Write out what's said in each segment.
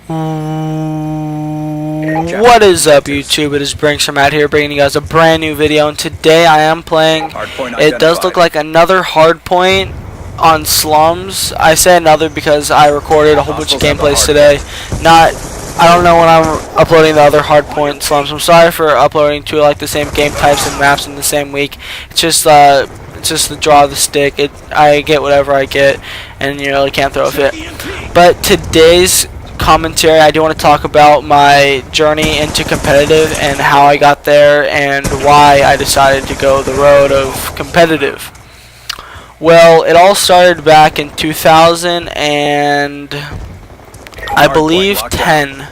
What is up, YouTube? It is Brinks from out here bringing you guys a brand new video, and today I am playing, it does look like another hardpoint on Slums. I say another because I recorded a whole bunch of gameplays today. I don't know when I'm uploading the other hardpoint Slums. I'm sorry for uploading two like the same game types and maps in the same week. It's just the draw of the stick. I get whatever I get, and you really can't throw a fit. But today's commentary, I do want to talk about my journey into competitive and how I got there and why I decided to go the road of competitive. Well, it all started back in 2000 and I believe 10.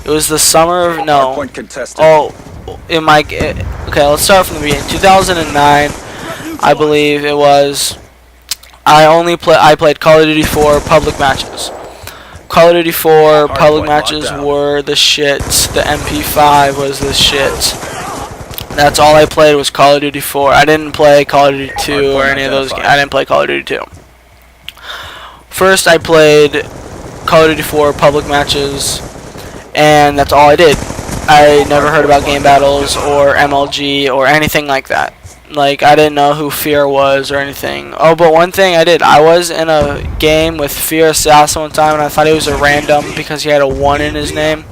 It was the summer of okay, let's start from the beginning. 2009, I believe it was. I played Call of Duty 4 public matches. Call of Duty 4 public matches were the shits. The MP5 was the shits. That's all I played was Call of Duty 4. I didn't play Call of Duty 2 or any of those. I didn't play Call of Duty 2. First, I played Call of Duty 4 public matches, and that's all I did. I never heard about Game Battles or MLG or anything like that. Like, I didn't know who Fear was or anything. Oh, but one thing I did, I was in a game with Fear Assassin one time, and I thought he was a random because he had a 1 in his name.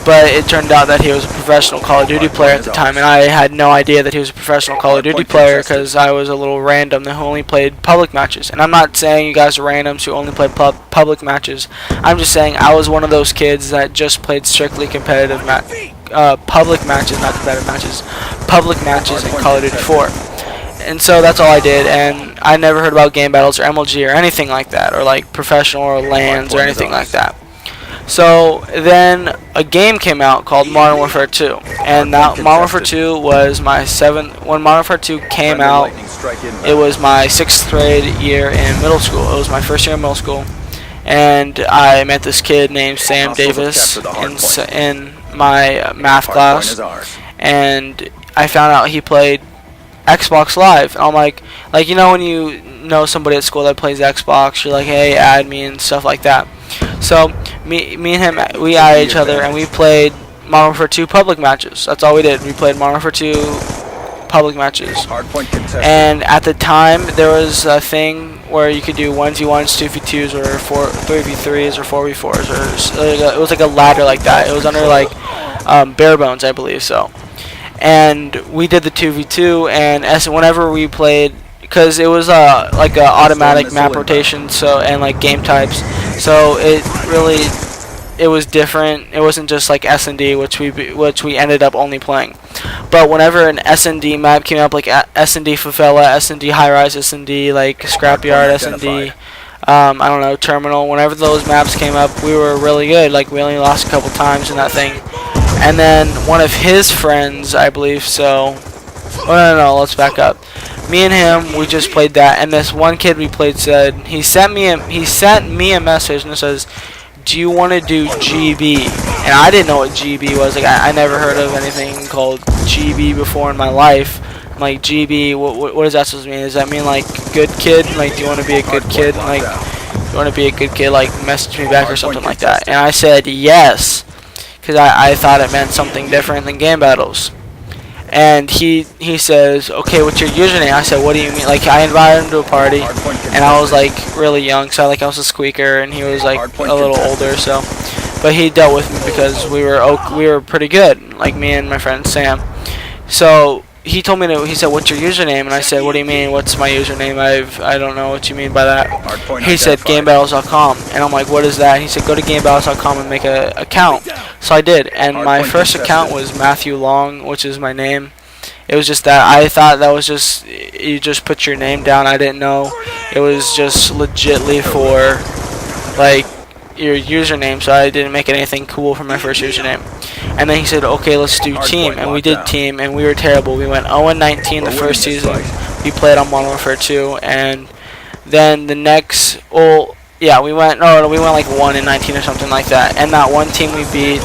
But it turned out that he was a professional Call of Duty player at the time, and I had no idea that he was a professional Call of Duty player because I was a little random who only played public matches. And I'm not saying you guys are randoms who only played public matches. I'm just saying I was one of those kids that just played strictly competitive public matches, not competitive matches, public matches in Call of Duty 4. And so that's all I did, and I never heard about Game Battles or MLG or anything like that, or like professional or LANs or anything like that. So then a game came out called Modern Warfare 2, and that Modern Warfare 2 was my when Modern Warfare 2 came out, it was my 6th grade year in middle school. It was my first year in middle school, and I met this kid named Sam Davis in my math class, and I found out he played Xbox Live. And I'm like you know when you know somebody at school that plays Xbox, you're like, hey, add me and stuff like that. So me and him, we added each other, and we played Modern Warfare 2 public matches. That's all we did. We played Modern Warfare 2 public matches. And at the time, there was a thing where you could do 1v1s, 2v2s, or 3v3s, or 4v4s, or it was like a ladder like that. It was under like bare bones, I believe so. And we did the 2v2, and whenever we played, because it was like a automatic map rotation, so and like game types, so it was different. It wasn't just like S&D, which we ended up only playing. But whenever an S&D map came up, like S&D Favela, S&D High Rise, S&D like Scrapyard, S&D I don't know, Terminal, whenever those maps came up, we were really good. Like, we only lost a couple times in that thing. And then one of his friends, I believe so. Oh no, let's back up. Me and him, we just played that, and this one kid we played said he sent me a message and it says, "Do you want to do GB?" And I didn't know what GB was. Like, I never heard of anything called GB before in my life. I'm like, GB, what is that supposed to mean? Does that mean like good kid? Like, do you want to be a good kid? Like, you want to be a good kid? Like, message me back or something like that. And I said yes, because I thought it meant something different than Game Battles. And he says, okay, what's your username? I said, what do you mean? Like, I invited him to a party, and I was like really young, so I was a squeaker, and he was like a little older, so. But he dealt with me because we were pretty good, like me and my friend Sam. So he told me he said, what's your username? And I said, what do you mean, what's my username? I don't know what you mean by that. He said, GameBattles.com. And I'm like, what is that? He said, go to GameBattles.com and make an account. So I did, and my first account was Matthew Long, which is my name. It was just that. I thought that was just, you just put your name down. I didn't know it was just legitly for like your username, so I didn't make anything cool for my first username. And then he said, okay, let's do team, and we did team, and we were terrible. We went 0-19 the first season. We played on Modern Warfare 2, and then the next, yeah, we went like 1-19 or something like that. And that one team we beat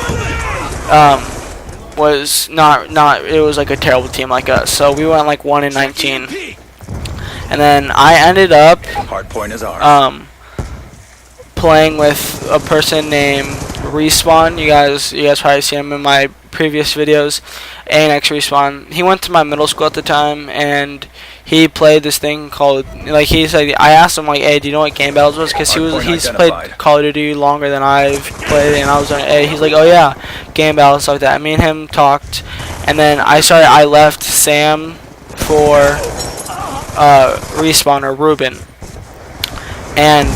was not it was like a terrible team like us. So we went like 1-19. And then I ended up playing with a person named Respawn. You guys probably see him in my previous videos. ANX Respawn. He went to my middle school at the time, and he played this thing called, like, he said, I asked him, like, hey, do you know what Game Battles was? Because he's played Call of Duty longer than I've played it, and I was like, hey, he's like, oh yeah, Game Battles, stuff like that. Me and him talked, and then I left Sam for Respawn, or Ruben. And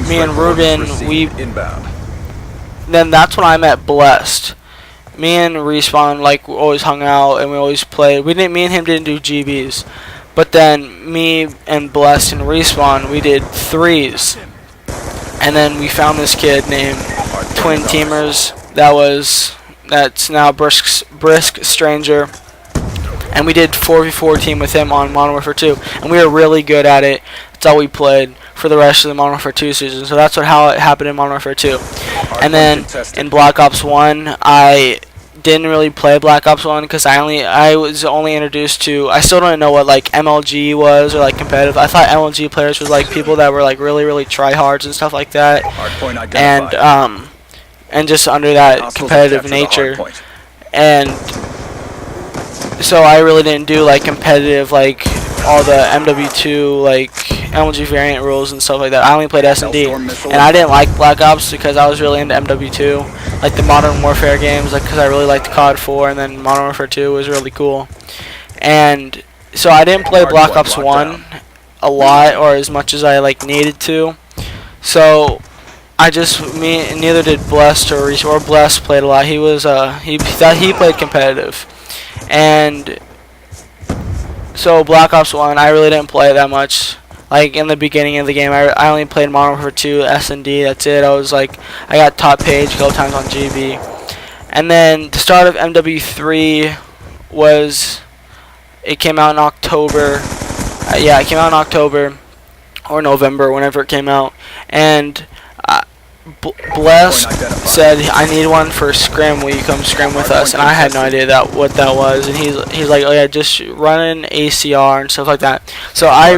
me and Ruben, then that's when I met Blessed. Me and Respawn, like, we always hung out and we always played. Me and him didn't do GBs, but then me and Blessed and Respawn, we did threes. And then we found this kid named Twin Teamers that's now Brisk Stranger, and we did 4v4 team with him on Modern Warfare 2, and we were really good at it. That's all we played for the rest of the Modern Warfare 2 season. So that's how it happened in Modern Warfare 2. And then in Black Ops 1, I didn't really play Black Ops 1 because I was only introduced to, I still don't know what like MLG was, or like competitive. I thought MLG players was like people that were like really tryhards and stuff like that, and just under that competitive nature. And so I really didn't do like competitive, like all the MW2 like MLG variant rules and stuff like that. I only played S&D, and I didn't like Black Ops because I was really into MW2, like the Modern Warfare games, like because I really liked COD 4, and then Modern Warfare 2 was really cool. And so I didn't play Black Ops 1 a lot, or as much as I like needed to. So neither did Blessed or Blessed played a lot. He played competitive, and so Black Ops 1, I really didn't play that much. Like in the beginning of the game, I only played Modern Warfare 2, S&D, that's it. I got top page a couple times on GB. And then the start of MW3 it came out in October. It came out in October or November, whenever it came out. And Blessed said, I need one for Scrim, will you come scrim with us? And I had no idea what that was, and he's like, oh yeah, just run an ACR and stuff like that. So I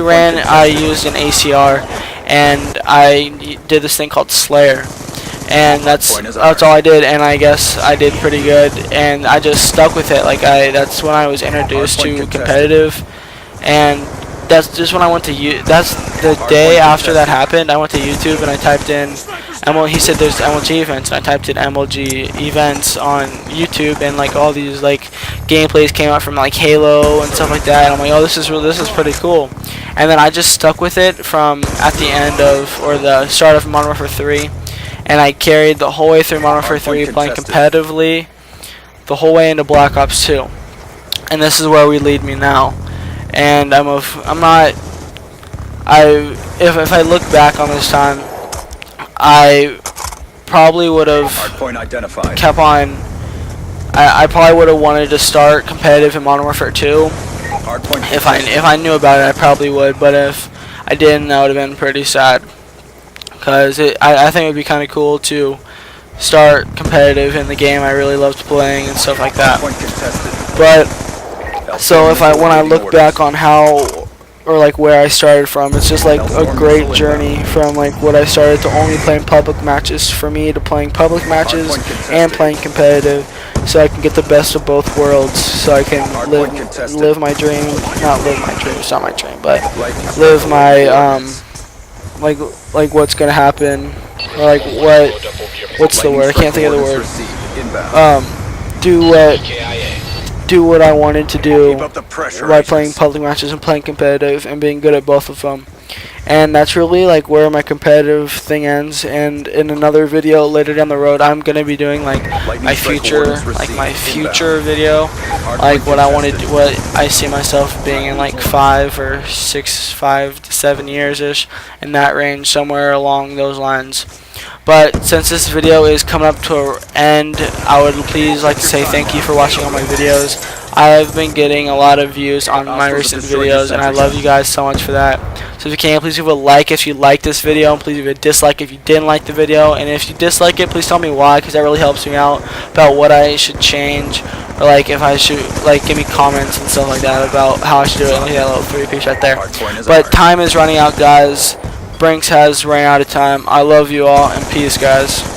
used an ACR, and I did this thing called Slayer, and that's all I did, and I guess I did pretty good, and I just stuck with it. Like that's when I was introduced to competitive, and that's just when I went to that's the day after that happened. I went to YouTube and I typed in he said there's MLG events, and I typed in MLG events on YouTube, and like all these like gameplays came out from like Halo and stuff like that, and I'm like, oh, this is pretty cool. And then I just stuck with it from at the end of, or the start of Modern Warfare 3, and I carried the whole way through Modern Warfare 3 playing competitively the whole way into Black Ops 2. And this is where we lead me now. And if I look back on this time, I probably would have kept on. I probably would have wanted to start competitive in Modern Warfare 2. If I knew about it, I probably would. But if I didn't, that would have been pretty sad. Because I think it would be kind of cool to start competitive in the game I really loved playing and stuff like that. But so when I look back on how, or like where I started from, it's just like a great journey from like what I started to only playing public matches for me to playing public matches and playing competitive, so I can get the best of both worlds, so I can live my dream, not live my dream, it's not my dream, but live my like what's gonna happen, or like what's the word? I can't think of the word. Do what I wanted to do by playing public matches and playing competitive and being good at both of them. And that's really like where my competitive thing ends. And in another video later down the road, I'm gonna be doing like my future video, like what I see myself being in like 5 to 7 years ish, in that range, somewhere along those lines. But since this video is coming up to an end, I would please like to say thank you for watching all my videos. I've been getting a lot of views on my recent videos, and I love you guys so much for that. So if you can, please leave a like if you liked this video, and please leave a dislike if you didn't like the video. And if you dislike it, please tell me why, because that really helps me out about what I should change, or like if I should like give me comments and stuff like that about how I should do it. Look at that little 3-piece right there. But time is running out, guys. Brinks has ran out of time. I love you all, and peace, guys.